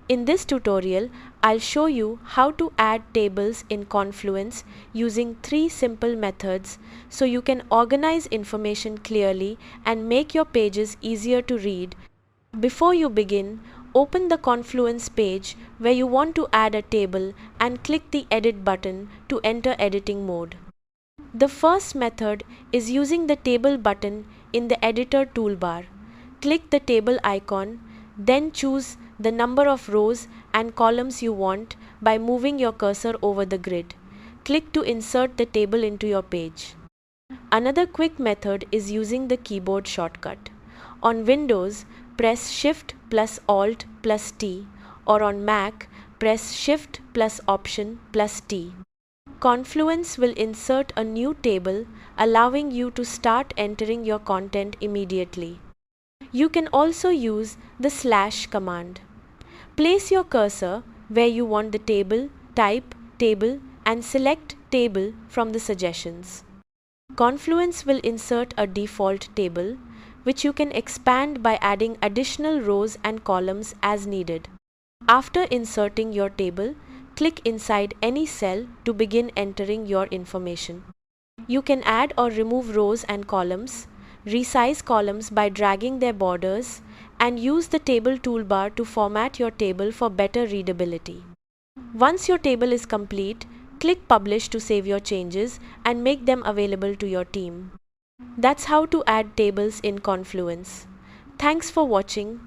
In this tutorial, I'll show you how to add tables in Confluence using 3 simple methods so you can organize information clearly and make your pages easier to read. Before you begin, open the Confluence page where you want to add a table and click the Edit button to enter editing mode. The first method is using the Table button in the Editor toolbar. Click the table icon, then choose the number of rows and columns you want by moving your cursor over the grid. Click to insert the table into your page. Another quick method is using the keyboard shortcut. On Windows, press Shift plus Alt plus T, or on Mac, press Shift plus Option plus T. Confluence will insert a new table, allowing you to start entering your content immediately. You can also use the / command. Place your cursor where you want the table, type table, and select table from the suggestions. Confluence will insert a default table, which you can expand by adding additional rows and columns as needed. After inserting your table, click inside any cell to begin entering your information. You can add or remove rows and columns, resize columns by dragging their borders, and use the table toolbar to format your table for better readability. Once your table is complete, click Publish to save your changes and make them available to your team. That's how to add tables in Confluence. Thanks for watching.